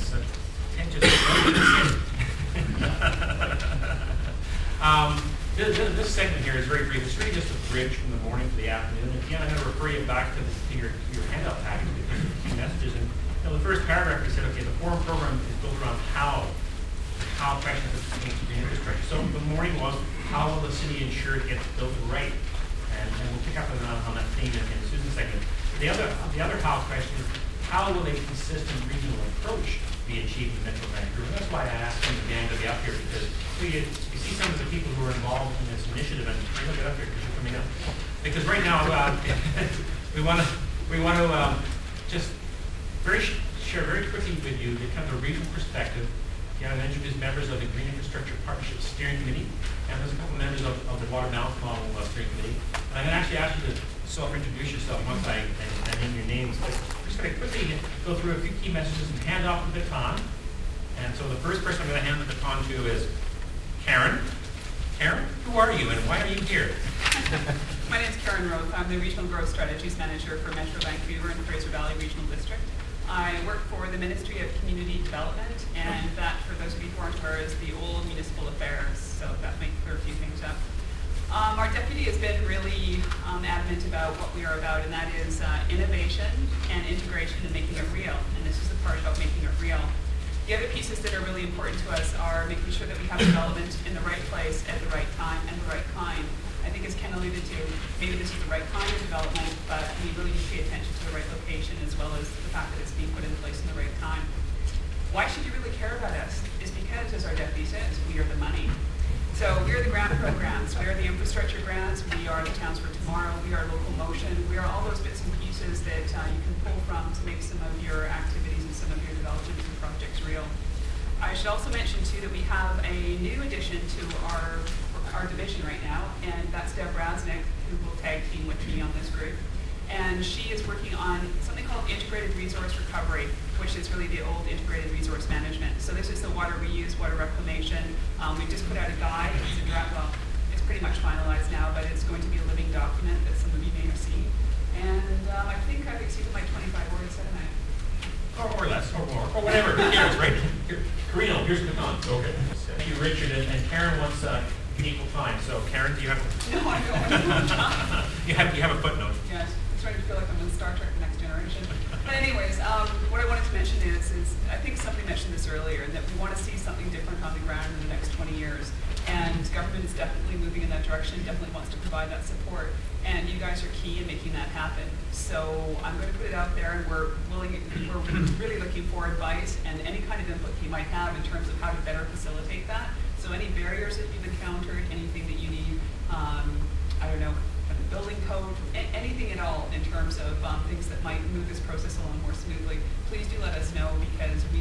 it's contentious. This segment here is very brief. It's really just a bridge from the morning to the afternoon. Again, I'm going to refer you back to your handout package because there's key messages. And the first paragraph we said, okay, the forum program is built around how questions pertain to green infrastructure. So the morning was, how will the city ensure it gets built right? And we'll pick up on that theme in Susan's segment. The other how question is, how will a consistent regional approach be achieved in Metro Vancouver? And that's why I asked them again to be up here, because you see some of the people who are involved in this initiative, and you're going to get up here because you're coming up. Because right now, we want to just share very quickly with you the kind of the regional perspective. Again, I've introduced members of the Green Infrastructure Partnership Steering Committee, and there's a couple of members of the Water Balance Model Steering Committee. And I'm going to actually ask you to self-introduce yourself once I name your names. But I'm just going to quickly go through a few key messages and hand off the baton. And so the first person I'm going to hand the baton to is Karen. Karen, who are you and why are you here? My name is Karen Rothe. I'm the Regional Growth Strategies Manager for Metro Vancouver and Fraser Valley Regional District. I work for the Ministry of Community Development, and that, for those of you who aren't aware, is the old municipal affairs, so that might clear a few things up. Our deputy has been really adamant about what we are about, and that is innovation and integration and making it real, and this is the part about making it real. The other pieces that are really important to us are making sure that we have development in the right place at the right time and the right kind. I think, as Ken alluded to, maybe this is the right kind of development, but we really need to pay attention to the right location as well as the fact that it's being put in place in the right time. Why should you really care about us? Is because, as our deputy says, we are the money. So we are the grant programs, we are the infrastructure grants, we are the Towns for Tomorrow, we are Local Motion, we are all those bits and pieces that you can pull from to make some of your activities and some of your developments and projects real. I should also mention too that we have a new addition to our division right now, and that's Deb Rasnick, who will tag team with me on this group. And she is working on something called Integrated Resource Recovery, which is really the old Integrated Resource Management. So this is the water reuse, water reclamation. We've just put out a guide. It's a draft, well, it's pretty much finalized now, but it's going to be a living document that some of you may have seen. And I think I've exceeded my 25 words, haven't I? Or less, or more, or whatever. Here's right. Karina, here's the baton. Okay. Thank you, Richard, and Karen wants equal time. So, Karen, do you have a... No, I don't. you have a footnote. Yes. I'm starting to feel like I'm in Star Trek: The Next Generation. But anyways, what I wanted to mention is I think somebody mentioned this earlier, that we want to see something different on the ground in the next 20 years. And government is definitely moving in that direction, definitely wants to provide that support. And you guys are key in making that happen. So I'm going to put it out there, and we're really looking for advice and any kind of input you might have in terms of how to better facilitate that. So any barriers that you've encountered, anything that you need, I don't know, a building code, anything at all in terms of things that might move this process along more smoothly, please do let us know, because we